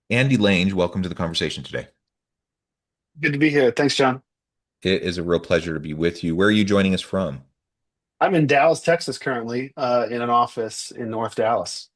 Andy Lange, welcome to the conversation today. Good to be here. Thanks, John. It is a real pleasure to be with you. Where are you joining us from? I'm in Dallas, Texas currently, in an office in North Dallas.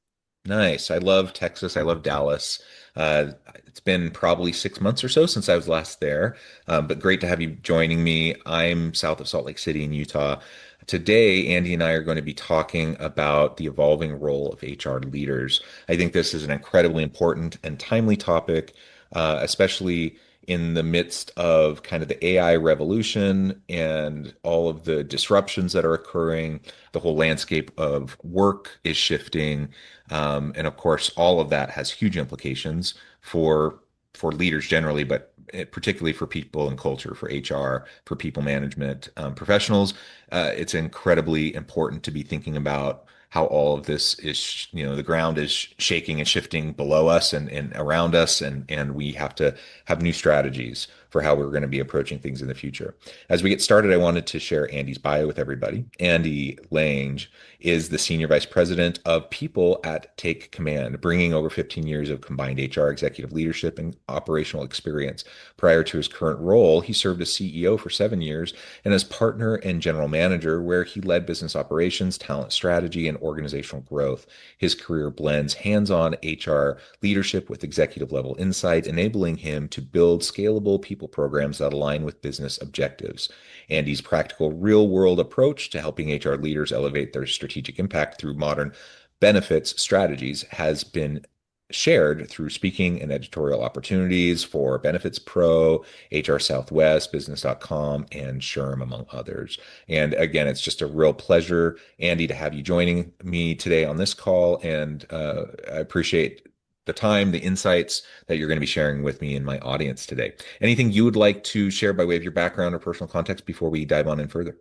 Nice. I love Texas. I love Dallas. It's been probably 6 months or so since I was last there, but great to have you joining me. I'm south of Salt Lake City in Utah. Today, Andy and I are going to be talking about the evolving role of HR leaders. I think this is an incredibly important and timely topic, especially in the midst of kind of the AI revolution and all of the disruptions that are occurring. The whole landscape of work is shifting. And of course, all of that has huge implications for leaders generally, but particularly for people and culture, for HR, for people management professionals. It's incredibly important to be thinking about how all of this is, the ground is shaking and shifting below us and around us, and we have to have new strategies for how we're going to be approaching things in the future. As we get started, I wanted to share Andy's bio with everybody. Andy Lange is the Senior Vice President of People at Take Command, bringing over 15 years of combined HR executive leadership and operational experience. Prior to his current role, he served as CEO for 7 years and as partner and general manager, where he led business operations, talent strategy, and organizational growth. His career blends hands-on HR leadership with executive level insight, enabling him to build scalable people programs that align with business objectives. Andy's practical real world approach to helping HR leaders elevate their strategic impact through modern benefits strategies has been shared through speaking and editorial opportunities for BenefitsPro, HR Southwest, Business.com, and SHRM, among others. And again, it's just a real pleasure, Andy, to have you joining me today on this call. And I appreciate the time, the insights that you're going to be sharing with me and my audience today. Anything you would like to share by way of your background or personal context before we dive on in further?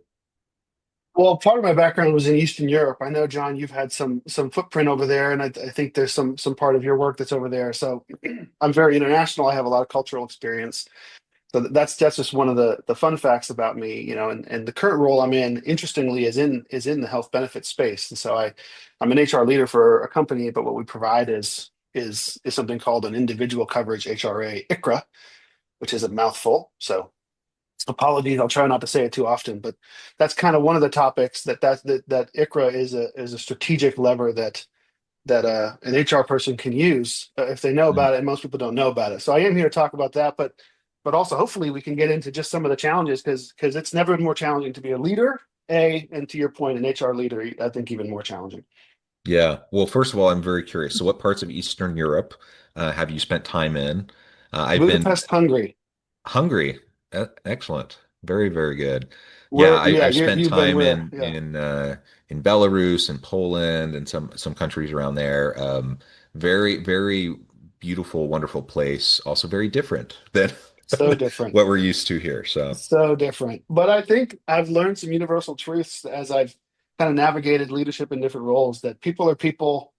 Well, part of my background was in Eastern Europe. I know, John, you've had some footprint over there, and I think there's some part of your work that's over there. So I'm very international. I have a lot of cultural experience. So that's just one of the fun facts about me, and the current role I'm in, interestingly, is in the health benefits space. And so I'm an HR leader for a company, but what we provide is something called an individual coverage HRA ICRA, which is a mouthful. So apologies, I'll try not to say it too often, but that's kind of one of the topics that ICRA is a strategic lever that an HR person can use if they know Mhm. about it, and most people don't know about it. So I am here to talk about that, but also hopefully we can get into just some of the challenges because it's never been more challenging to be a leader, and to your point, an HR leader, I think even more challenging. Yeah. Well, first of all, I'm very curious. So, what parts of Eastern Europe have you spent time in? I've been Budapest, Hungary. Hungary. Excellent. Very, very good. Yeah, Where, yeah, I've spent you've been time where? Yeah. in Belarus and Poland and some countries around there. Very, very beautiful, wonderful place. Also very different than So different. what we're used to here. So So different. But I think I've learned some universal truths as I've kind of navigated leadership in different roles, that people are people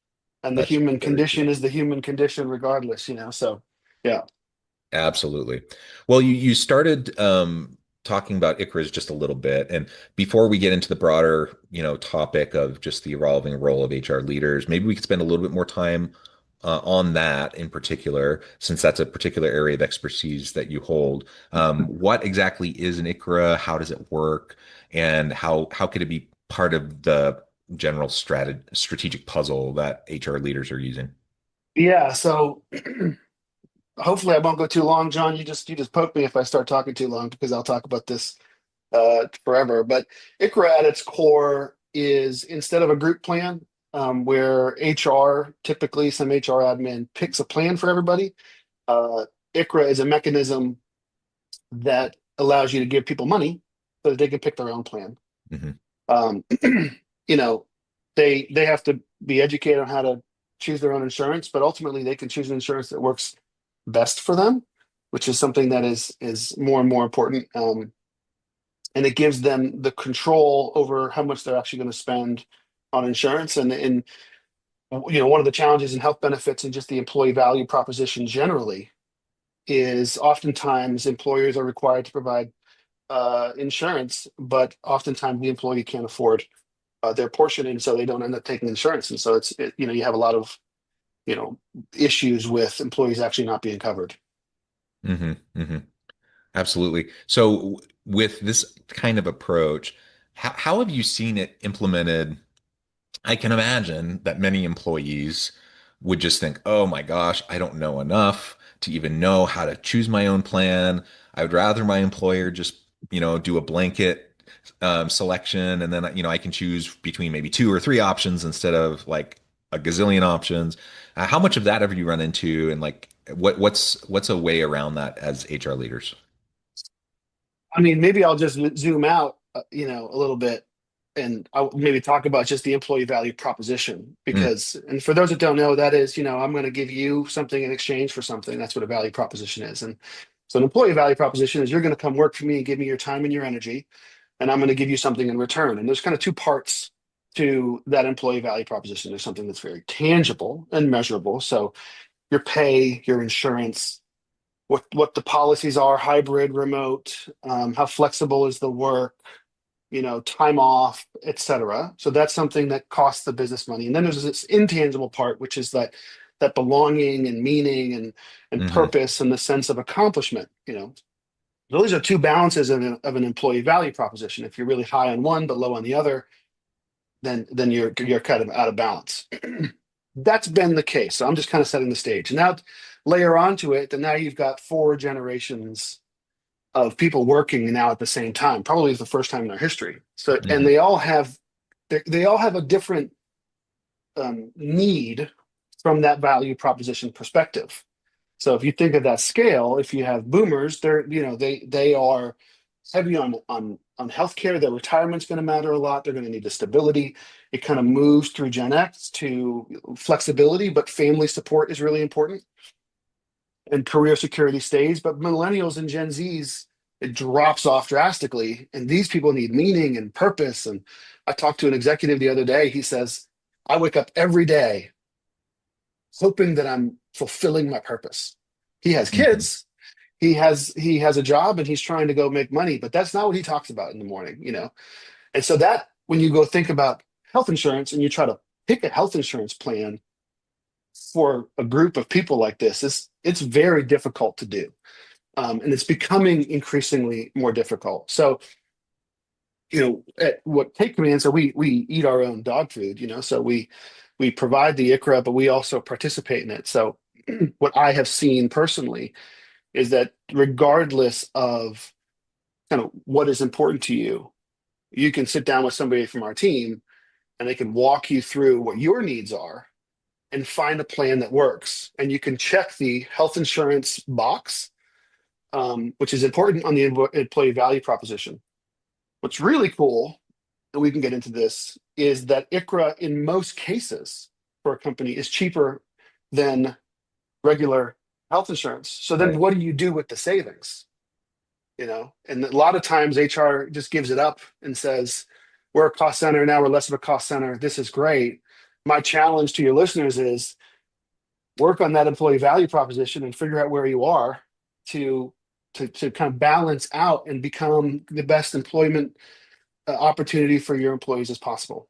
and the that's human very condition true. is the human condition regardless. So yeah. Absolutely. Well, you started talking about ICRAs just a little bit, and before we get into the broader, topic of just the evolving role of HR leaders, maybe we could spend a little bit more time on that in particular, since that's a particular area of expertise that you hold. What exactly is an ICRA? How does it work? And how could it be part of the general strategic puzzle that HR leaders are using? Yeah, so hopefully I won't go too long, John. You just poke me if I start talking too long because I'll talk about this forever. But ICRA at its core is, instead of a group plan, where HR, typically some HR admin picks a plan for everybody, uh, ICRA is a mechanism that allows you to give people money so that they can pick their own plan. Hmm. Um, you know, they have to be educated on how to choose their own insurance, but ultimately they can choose an insurance that works best for them, which is something that is more and more important. And it gives them the control over how much they're actually going to spend on insurance. And one of the challenges in health benefits and just the employee value proposition generally is oftentimes employers are required to provide insurance, but oftentimes the employee can't afford their portion, and so they don't end up taking insurance. And so you have a lot of you know, issues with employees actually not being covered. Hmm. Hmm. Absolutely. So with this kind of approach, how have you seen it implemented? I can imagine that many employees would just think, oh my gosh, I don't know enough to even know how to choose my own plan. I would rather my employer just, do a blanket selection and then, I can choose between maybe two or three options instead of like a gazillion options. How much of that have you run into and like what's a way around that as HR leaders? I mean, maybe I'll just zoom out, a little bit, and I'll maybe talk about just the employee value proposition. Mm, Because, and for those that don't know, that is, I'm going to give you something in exchange for something. That's what a value proposition is. And so, an employee value proposition is you're going to come work for me and give me your time and your energy, and I'm going to give you something in return. And there's kind of two parts to that employee value proposition. There's something that's very tangible and measurable. So, your pay, your insurance, what the policies are, hybrid, remote, how flexible is the work, time off, etc. So that's something that costs the business money. And then there's this intangible part, which is that belonging and meaning and hmm. purpose and the sense of accomplishment. Those are two balances of an employee value proposition. If you're really high on one but low on the other, then you're kind of out of balance. That's been the case. So I'm just kind of setting the stage. And now layer onto it, and now you've got four generations of people working now at the same time, probably the first time in our history. So, and Hmm. they all have a different need from that value proposition perspective. So if you think of that scale, if you have boomers, they are heavy on healthcare. Their retirement's going to matter a lot. They're going to need the stability. It kind of moves through Gen X to flexibility, but family support is really important, and career security stays. But millennials and Gen Zs, it drops off drastically. And these people need meaning and purpose. And I talked to an executive the other day. He says, I wake up every day hoping that I'm fulfilling my purpose. He has Hmm. kids. He has a job and he's trying to go make money, but that's not what he talks about in the morning. And so that when you go think about health insurance and you try to pick a health insurance plan for a group of people like this, it's very difficult to do. And it's becoming increasingly more difficult. So, at what Take Command, so we eat our own dog food, so we provide the ICRA, but we also participate in it. So, what I have seen personally is that regardless of kind of what is important to you, you can sit down with somebody from our team and they can walk you through what your needs are and find a plan that works. And you can check the health insurance box, which is important on the employee value proposition. What's really cool, and we can get into this, is that ICRA in most cases for a company is cheaper than regular health insurance. So then Right. what do you do with the savings? And a lot of times HR just gives it up and says, we're a cost center now, we're less of a cost center. This is great. My challenge to your listeners is work on that employee value proposition and figure out where you are to to kind of balance out and become the best employment opportunity for your employees as possible.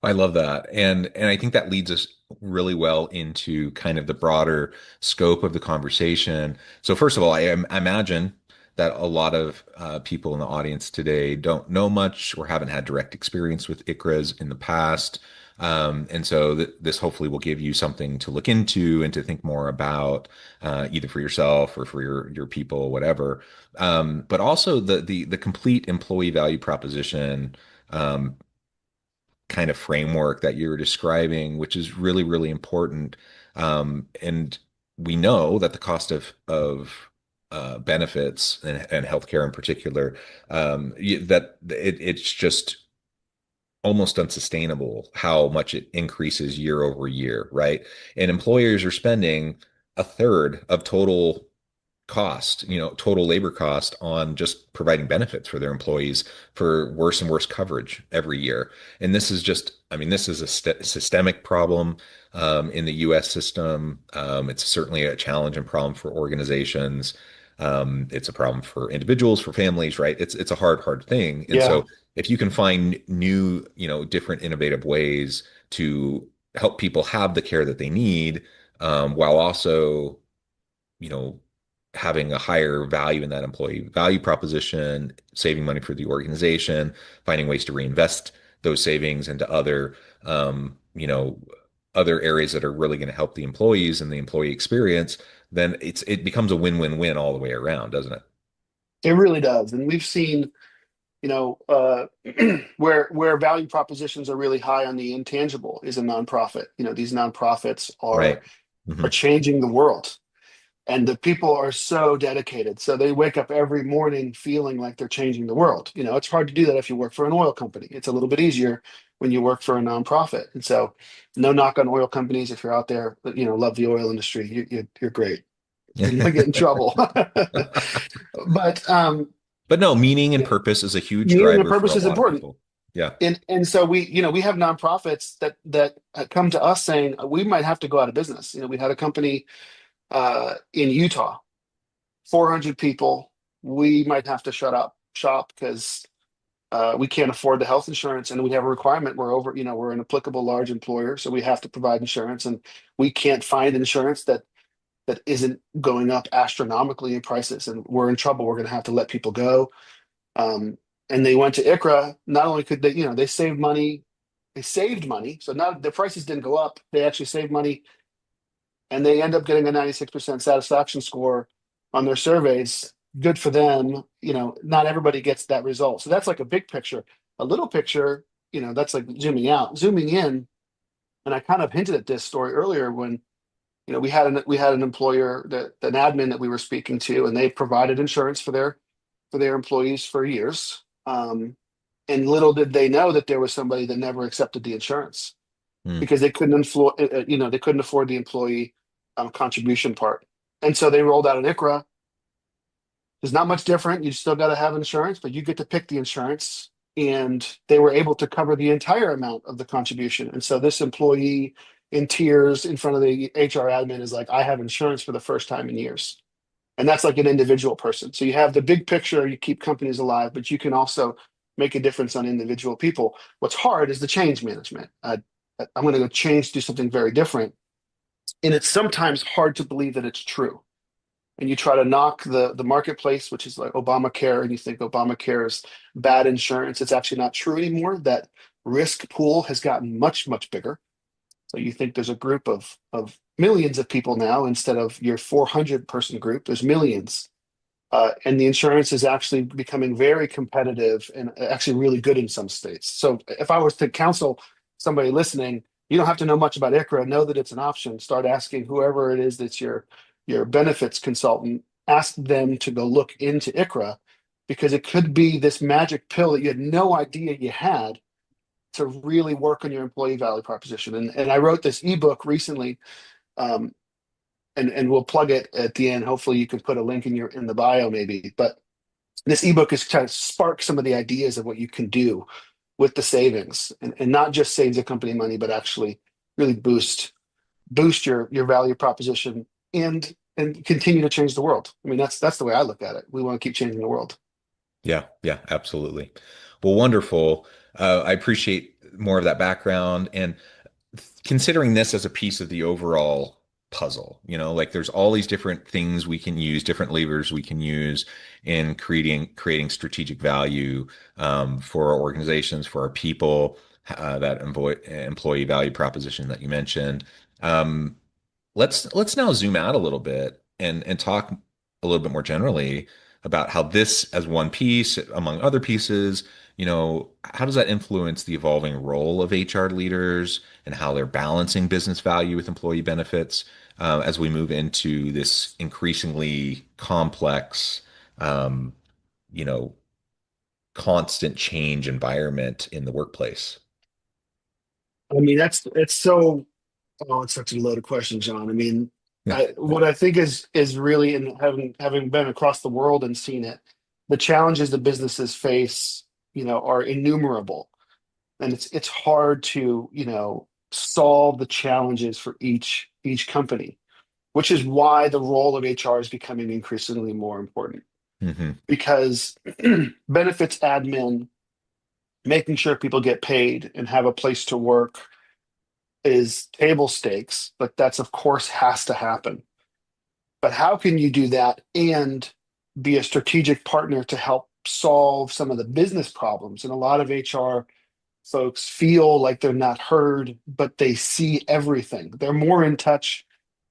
I love that. And I think that leads us really well into kind of the broader scope of the conversation. So first of all, I imagine that a lot of people in the audience today don't know much or haven't had direct experience with ICRAs in the past. And so this hopefully will give you something to look into and to think more about, either for yourself or for your people, whatever. But also the complete employee value proposition. Kind of framework that you're describing, which is really, really important. And we know that the cost of benefits and healthcare in particular, that it's just almost unsustainable how much it increases year over year, right? And employers are spending a third of total labor cost on just providing benefits for their employees for worse and worse coverage every year. And this is just, I mean, this is a systemic problem in the US system. It's certainly a challenge and problem for organizations. It's a problem for individuals, for families, right? It's a hard thing. And Yeah. so if you can find new, different innovative ways to help people have the care that they need, while also, you know, having a higher value in that employee value proposition, saving money for the organization, finding ways to reinvest those savings into other, other areas that are really going to help the employees and the employee experience, then it becomes a win-win-win all the way around, doesn't it? It really does. And we've seen, where value propositions are really high on the intangible is a nonprofit. These nonprofits are Right. Hmm. changing the world. And the people are so dedicated. So they wake up every morning feeling like they're changing the world. It's hard to do that if you work for an oil company. It's a little bit easier when you work for a nonprofit. And so, no knock on oil companies. If you're out there, love the oil industry, you're great. You're going to get in trouble. But But no, meaning and yeah, purpose is a huge meaning and driver for purpose a is lot of important. people. Yeah. And so we have nonprofits that come to us saying we might have to go out of business. We had a company in Utah, 400 people. We might have to shut up shop because we can't afford the health insurance, and we have a requirement. We're an applicable large employer, so we have to provide insurance, and we can't find insurance that isn't going up astronomically in prices, and we're in trouble. We're going to have to let people go. And they went to ICRA. Not only could they, they saved money, so not their prices didn't go up. They actually saved money, and they end up getting a 96% satisfaction score on their surveys. Good for them. Not everybody gets that result. So that's like a big picture. A little picture, that's like zooming out. Zooming in, and I kind of hinted at this story earlier when we had an employer, an admin that we were speaking to, and they provided insurance for their employees for years. And little did they know that there was somebody that never accepted the insurance Mm. because they couldn't afford the employee contribution part. And so they rolled out an ICRA. There's not much different. You still got to have insurance, but you get to pick the insurance. And they were able to cover the entire amount of the contribution. And so this employee in tears in front of the HR admin is like, I have insurance for the first time in years. And that's like an individual person. So you have the big picture, you keep companies alive, but you can also make a difference on individual people. What's hard is the change management. I'm going to go change, do something very different. And it's sometimes hard to believe that it's true. And you try to knock the marketplace, which is like Obamacare, and you think Obamacare is bad insurance. It's actually not true anymore. That risk pool has gotten much, much bigger. So you think there's a group of millions of people now instead of your 400 person group. There's millions, and the insurance is actually becoming very competitive and actually really good in some states. So if I was to counsel somebody listening, you don't have to know much about ICRA. Know that it's an option. Start asking whoever it is that's your benefits consultant. Ask them to go look into ICRA because it could be this magic pill that you had no idea you had to really work on your employee value proposition. And I wrote this ebook recently, um, and we'll plug it at the end. Hopefully, you can put a link in the bio, maybe. But this ebook is trying to spark some of the ideas of what you can do with the savings, and not just save the company money, but actually really boost your value proposition and continue to change the world. I mean, that's the way I look at it. We want to keep changing the world. Yeah, yeah, absolutely. Well, wonderful. I appreciate more of that background and considering this as a piece of the overall puzzle. Like there's all these different things we can use, different levers we can use in creating strategic value for our organizations, for our people. That employee value proposition that you mentioned. Um, let's now zoom out a little bit and talk a little bit more generally about how this as one piece among other pieces, how does that influence the evolving role of HR leaders and how they're balancing business value with employee benefits as we move into this increasingly complex, um, you know, constant change environment in the workplace? I mean, it's so. Oh, it's such a loaded question, John. I mean, what I think is really, in having been across the world and seen it, the challenges that businesses face, are innumerable, and it's hard to, solve the challenges for each company, which is why the role of HR is becoming increasingly more important Hmm. because benefits admin, making sure people get paid and have a place to work, is table stakes, but that's of course has to happen. But how can you do that and be a strategic partner to help solve some of the business problems? And a lot of HR folks feel like they're not heard, but they see everything. They're more in touch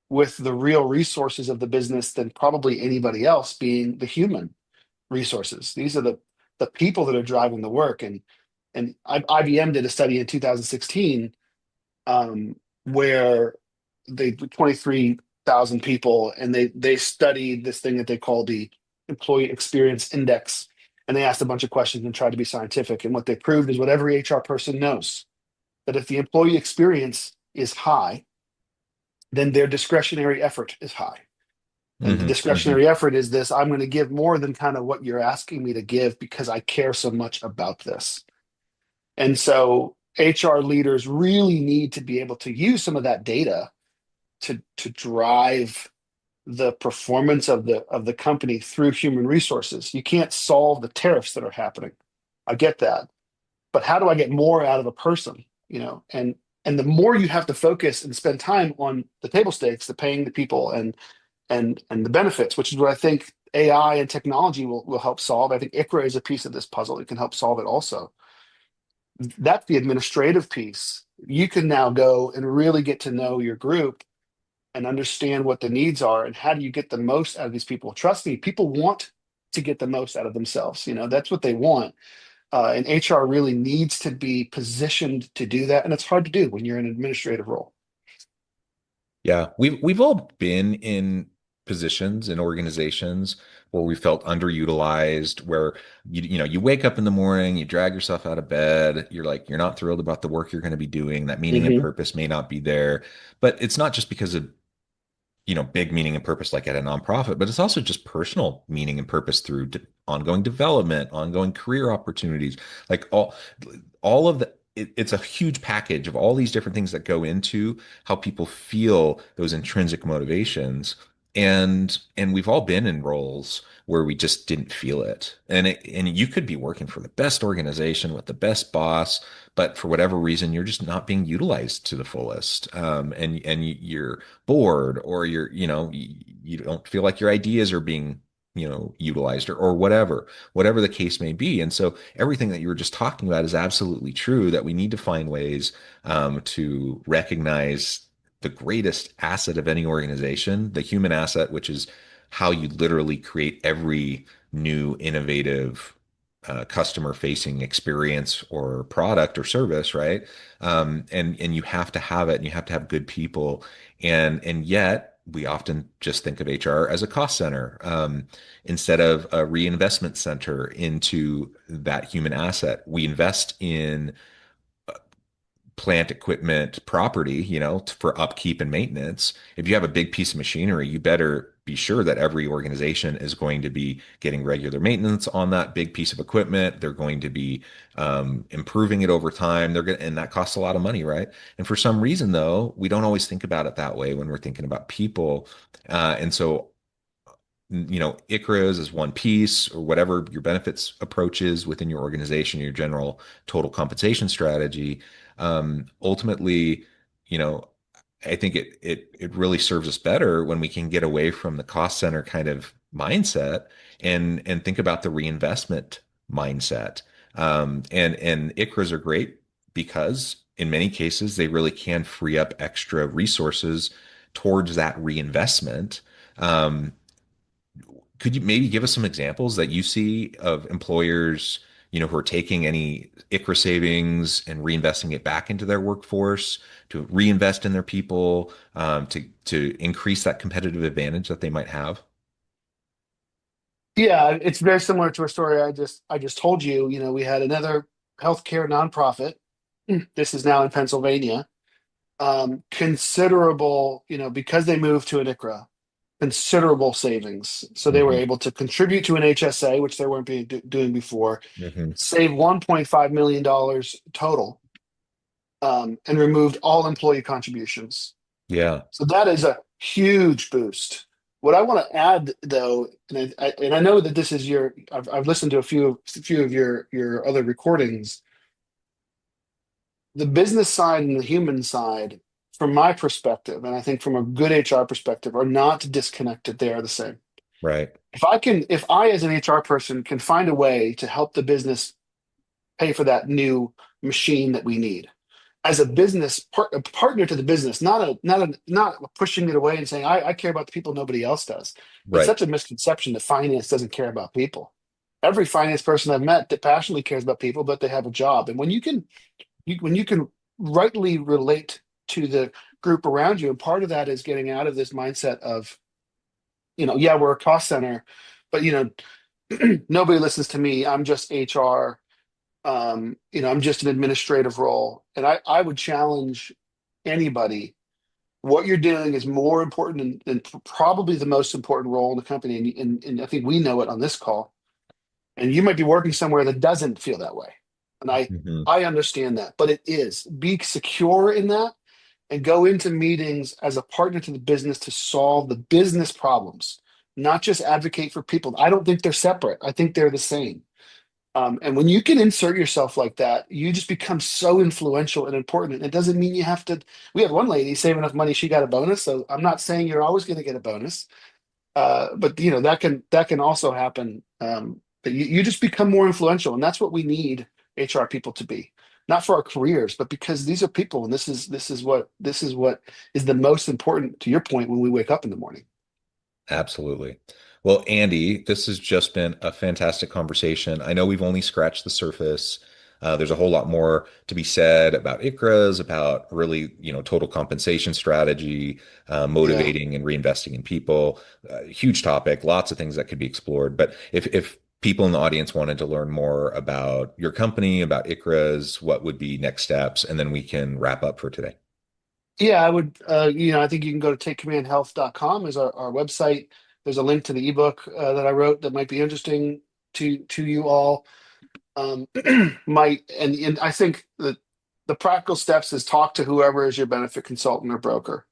with the real resources of the business than probably anybody else, being the human resources. These are the people that are driving the work. And IBM did a study in 2016, where they 23,000 people, and they studied this thing that they call the Employee Experience Index, and they asked a bunch of questions and tried to be scientific. And what they proved is what every HR person knows, that if the employee experience is high, then their discretionary effort is high. And the Hmm. Hmm. discretionary effort is this: I'm going to give more than kind of what you're asking me to give because I care so much about this. And so HR leaders really need to be able to use some of that data to drive the performance of the company through human resources. You can't solve the tariffs that are happening. I get that. But how do I get more out of a person? And the more you have to focus and spend time on the table stakes, the paying the people and the benefits, which is what I think AI and technology will help solve. I think ICRA is a piece of this puzzle. It can help solve it also. That's the administrative piece. You can now go and really get to know your group and understand what the needs are and how do you get the most out of these people. Trust me, people want to get the most out of themselves. That's what they want. And HR really needs to be positioned to do that. And it's hard to do when you're in an administrative role. Yeah, we've all been in positions in organizations where we felt underutilized, where you wake up in the morning, you drag yourself out of bed, you're not thrilled about the work you're going to be doing, that meaning and Hmm. purpose may not be there. But it's not just because of big meaning and purpose like at a nonprofit, but it's also just personal meaning and purpose through ongoing development, ongoing career opportunities, like all of the it's a huge package of all these different things that go into how people feel those intrinsic motivations. And we've all been in roles where we just didn't feel it. And you could be working for the best organization with the best boss, but for whatever reason, you're just not being utilized to the fullest. And you're bored, or you don't feel like your ideas are being utilized, or whatever the case may be. And so everything that you were just talking about is absolutely true, that we need to find ways to recognize the greatest asset of any organization, the human asset, which is how you literally create every new innovative customer facing experience or product or service, right? And you have to have it, and you have to have good people. And yet we often just think of HR as a cost center, instead of a reinvestment center into that human asset. We invest in plant equipment property, for upkeep and maintenance. If you have a big piece of machinery, you better be sure that every organization is going to be getting regular maintenance on that big piece of equipment. They're going to be improving it over time. And that costs a lot of money, right? And for some reason, though, we don't always think about it that way when we're thinking about people. And so ICRAs is one piece, or whatever your benefits approach is within your organization, your general total compensation strategy. Ultimately, you know, I think it really serves us better when we can get away from the cost center kind of mindset and think about the reinvestment mindset. And ICRAs are great because in many cases they really can free up extra resources towards that reinvestment. Um, could you maybe give us some examples that you see of employers, who are taking any ICRA savings and reinvesting it back into their workforce to reinvest in their people, to increase that competitive advantage that they might have? Yeah, it's very similar to a story I just told you. We had another healthcare nonprofit. This is now in Pennsylvania. Considerable, because they moved to an ICRA, considerable savings. So they were Hmm. able to contribute to an HSA, which they weren't doing before, Hmm. save $1.5 million total, and removed all employee contributions. Yeah. So that is a huge boost. What I want to add, though, and I know that this is I've listened to a few of your other recordings. The business side and the human side from my perspective, and I think from a good HR perspective, are not disconnected. They are the same. Right. If I as an HR person can find a way to help the business pay for that new machine that we need, as a a partner to the business, not pushing it away and saying I care about the people nobody else does. It's Right. such a misconception that finance doesn't care about people. Every finance person I've met that passionately cares about people, but they have a job. And when you can rightly relate to the group around you, and part of that is getting out of this mindset of, yeah, we're a cost center, but nobody listens to me. I'm just HR. I'm just an administrative role. And I would challenge anybody. What you're doing is more important than probably the most important role in the company. And I think we know it on this call. And you might be working somewhere that doesn't feel that way. And Hmm. I understand that, but it is. Be secure in that and go into meetings as a partner to the business to solve the business problems, not just advocate for people. I don't think they're separate. I think they're the same. And when you can insert yourself like that, you just become so influential and important. And it doesn't mean you have to. We had one lady save enough money, she got a bonus. So I'm not saying you're always going to get a bonus, but that can also happen. But you just become more influential, and that's what we need HR people to be. Not for our careers, but because these are people, and this is what is the most important. To your point, when we wake up in the morning. Absolutely. Well, Andy, this has just been a fantastic conversation. I know we've only scratched the surface. There's a whole lot more to be said about ICRAs, about really, total compensation strategy, Yeah. motivating and reinvesting in people. Huge topic, lots of things that could be explored. But if people in the audience wanted to learn more about your company, about ICRAs, what would be next steps? And then we can wrap up for today. Yeah, I would, I think you can go to takecommandhealth.com is our website. There's a link to the ebook that I wrote that might be interesting to you all. And I think that the practical steps is talk to whoever is your benefit consultant or broker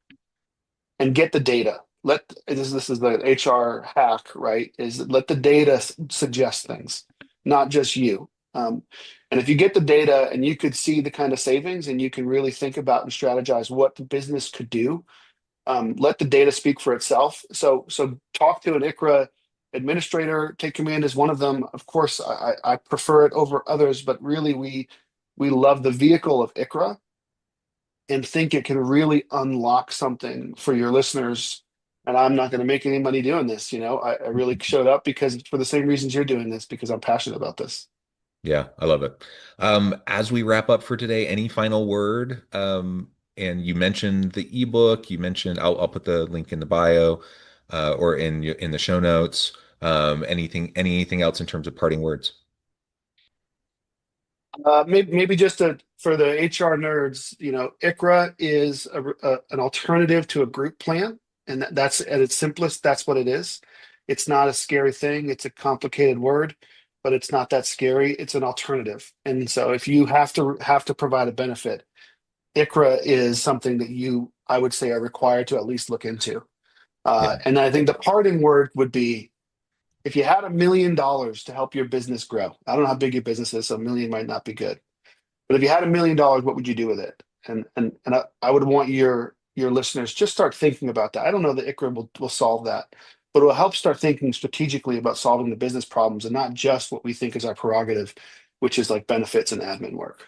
and get the data. This is the HR hack, right? Is let the data suggest things, not just you. And if you get the data and you could see the kind of savings and you can really think about and strategize what the business could do, let the data speak for itself. So talk to an ICRA administrator. Take Command is one of them. Of course, I prefer it over others, but really we love the vehicle of ICRA and think it can really unlock something for your listeners. And I'm not going to make any money doing this. I really showed up because for the same reasons you're doing this, because I'm passionate about this. Yeah, I love it. As we wrap up for today, any final word? And you mentioned the ebook. You mentioned I'll put the link in the bio, or in the show notes. Anything else in terms of parting words? Maybe just for the HR nerds, ICRA is an alternative to a group plan, and that's at its simplest. That's what it is. It's not a scary thing. It's a complicated word, but it's not that scary. It's an alternative, and so if you have to provide a benefit, ICRA is something that I would say, are required to at least look into. Yeah. And I think the parting word would be if you had $1 million to help your business grow. I don't know how big your business is, so a million might not be good. But if you had $1 million, what would you do with it? And I would want your listeners just start thinking about that. I don't know that ICRA will solve that, but it will help start thinking strategically about solving the business problems and not just what we think is our prerogative, which is like benefits and admin work.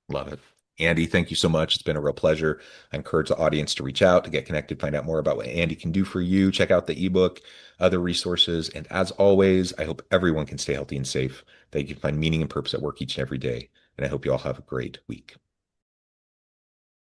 Love it. Andy, thank you so much. It's been a real pleasure. I encourage the audience to reach out, to get connected, find out more about what Andy can do for you. Check out the ebook, other resources. And as always, I hope everyone can stay healthy and safe, that you can find meaning and purpose at work each and every day. And I hope you all have a great week.